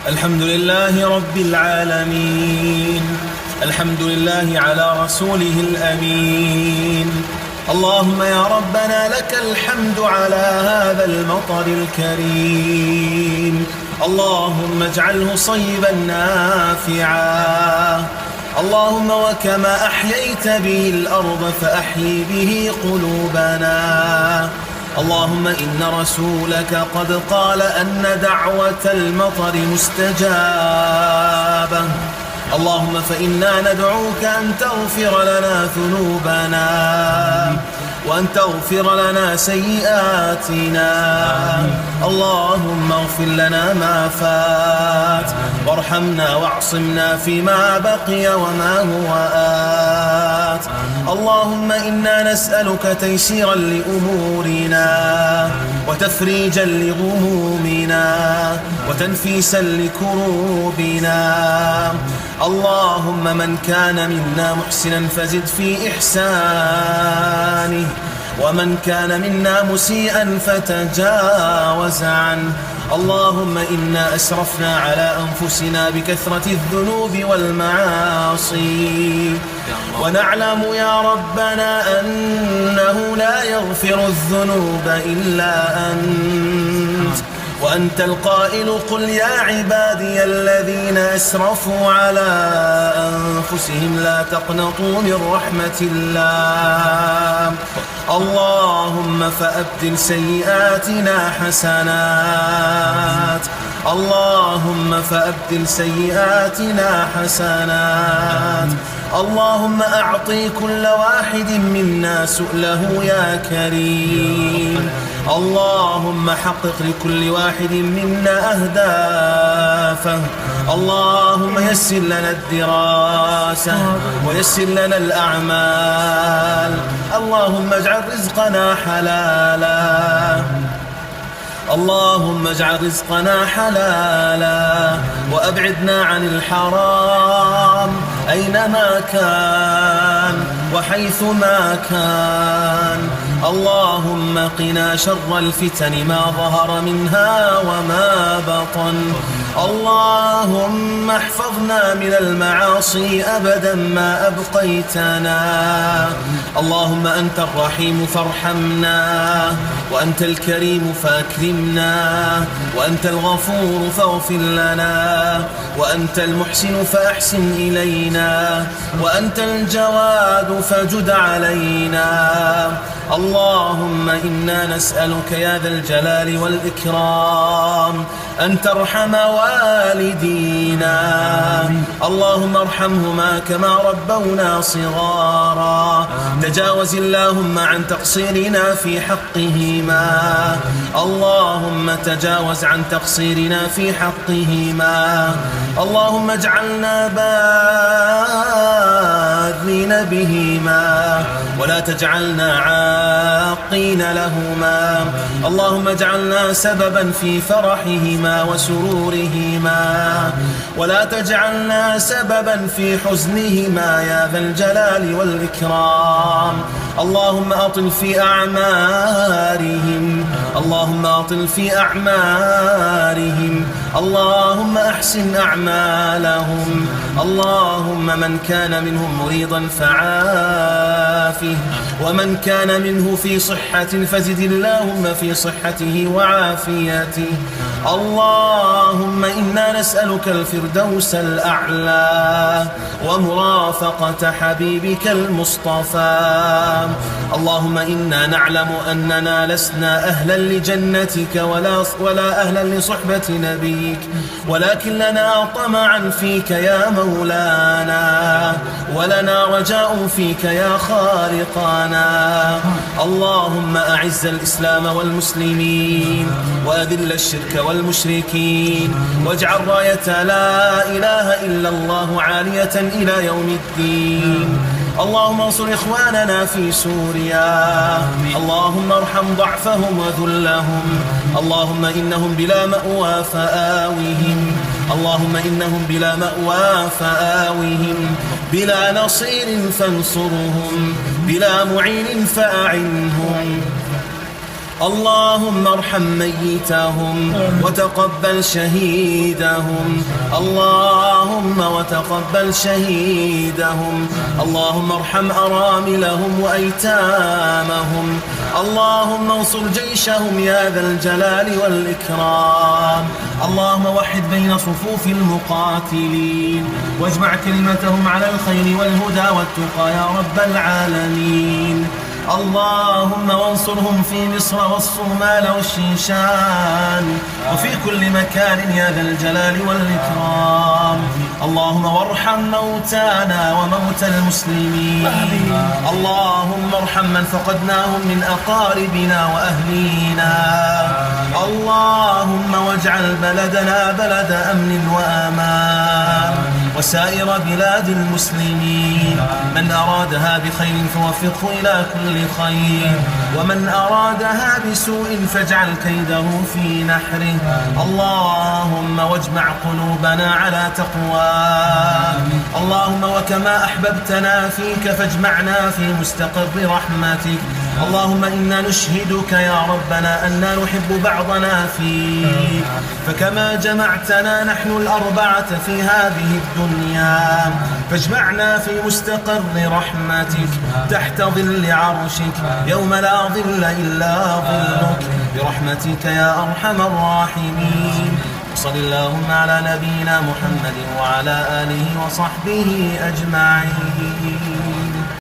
الحمد لله رب العالمين، الحمد لله على رسوله الأمين. اللهم يا ربنا لك الحمد على هذا المطر الكريم، اللهم اجعله صيبا نافعا. اللهم وكما أحييت به الأرض فأحيي به قلوبنا. اللهم إن رسولك قد قال أن دعوة المطر مستجابة. اللهم فإنا ندعوك أن تغفر لنا ذنوبنا وأن تغفر لنا سيئاتنا. اللهم اغفر لنا ما فات وارحمنا واعصمنا فيما بقي وما هو آت. اللهم إنا نسألك تيسيرا لأمورنا وتفريجا لغمومنا وتنفيسا لكروبنا. اللهم من كان منا محسنا فزد في إحسانه، ومن كان منا مسيئا فتجاوز عنه. اللهم إنا أسرفنا على أنفسنا بكثرة الذنوب والمعاصي، ونعلم يا ربنا أنه لا يغفر الذنوب إلا أنت، وأنت القائل قل يا عبادي الذين أسرفوا على أنفسهم لا تقنطوا من رحمة الله. اللهم فأبدل سيئاتنا حسنات، اللهم فأبدل سيئاتنا حسنات. اللهم أعطي كل واحد منا سؤله يا كريم. اللهم حقق لكل واحد منا أهدافه. اللهم يسر لنا الدراسة ويسر لنا الأعمال. اللهم اجعل رزقنا حلالا، اللهم اجعل رزقنا حلالا وأبعدنا عن الحرام أينما كان وحيثما كان. اللهم قنا شر الفتن ما ظهر منها وما بطن. اللهم احفظنا من المعاصي أبدا ما أبقيتنا. اللهم أنت الرحيم فارحمنا، وأنت الكريم فأكرمنا، وأنت الغفور فاغفر لنا، وأنت المحسن فأحسن إلينا، وأنت الجواد فجد علينا. اللهم إنا نسألك يا ذا الجلال والإكرام أن ترحم والدينا. اللهم ارحمهما كما ربونا صغارا. تجاوز اللهم عن تقصيرنا في حقهما. اللهم تجاوز عن تقصيرنا في حقهما. اللهم اجعلنا باذين بهما ولا تجعلنا عاقين لهما. اللهم اجعلنا سببا في فرحهما وسرورهما، ولا تجعلنا سببا في حزنهما يا ذا الجلال والإكرام. اللهم أطل في أعمارهم، اللهم أطل في أعمارهم. اللهم أحسن أعمالهم. اللهم من كان منهم مريضا فعافه، ومن كان منه في صحة فزد اللهم في صحته وعافيته. اللهم إنا نسألك الفردوس الأعلى ومرافقة حبيبك المصطفى. اللهم إنا نعلم أننا لسنا أهلا لجنتك ولا أهلا لصحبة نبيك، ولكن لنا طمعا فيك يا مولانا، ولنا رجاء فيك يا خالقنا. اللهم أعز الإسلام والمسلمين وأذل الشرك والمشركين، واجعل راية لا إله إلا الله عالية إلى يوم الدين. اللهم انصر إخواننا في سوريا. اللهم ارحم ضعفهم وذلهم. اللهم إنهم بلا مأوى فآوهم. اللهم إنهم بلا مأوى فآوهم، بلا نصير فانصرهم، بلا معين فأعنهم. اللهم ارحم ميتهم وتقبل شهيدهم. اللهم وتقبل شهيدهم. اللهم ارحم أراملهم وأيتامهم. اللهم انصر جيشهم يا ذا الجلال والإكرام. اللهم وحد بين صفوف المقاتلين واجمع كلمتهم على الخير والهدى والتقى يا رب العالمين. اللهم وانصرهم في مصر والصومال والشيشان وفي كل مكان يا ذا الجلال والإكرام. اللهم وارحم موتانا وموتى المسلمين. اللهم ارحم من فقدناهم من أقاربنا وأهلينا. اللهم واجعل بلدنا بلد أمن وأمان وسائر بلاد المسلمين. من أرادها بخير فوفقه إلى كل خير، ومن أرادها بسوء فاجعل كيده في نحره. اللهم واجمع قلوبنا على تقواك. اللهم وكما أحببتنا فيك فاجمعنا في مستقر رحمتك. اللهم إنا نشهدك يا ربنا أننا نحب بعضنا فيك، فكما جمعتنا نحن الأربعة في هذه الدنيا فاجمعنا في مستقر رحمتك تحت ظل عرشك يوم لا ظل إلا ظلك برحمتك يا أرحم الراحمين. صل اللهم على نبينا محمد وعلى آله وصحبه أجمعين.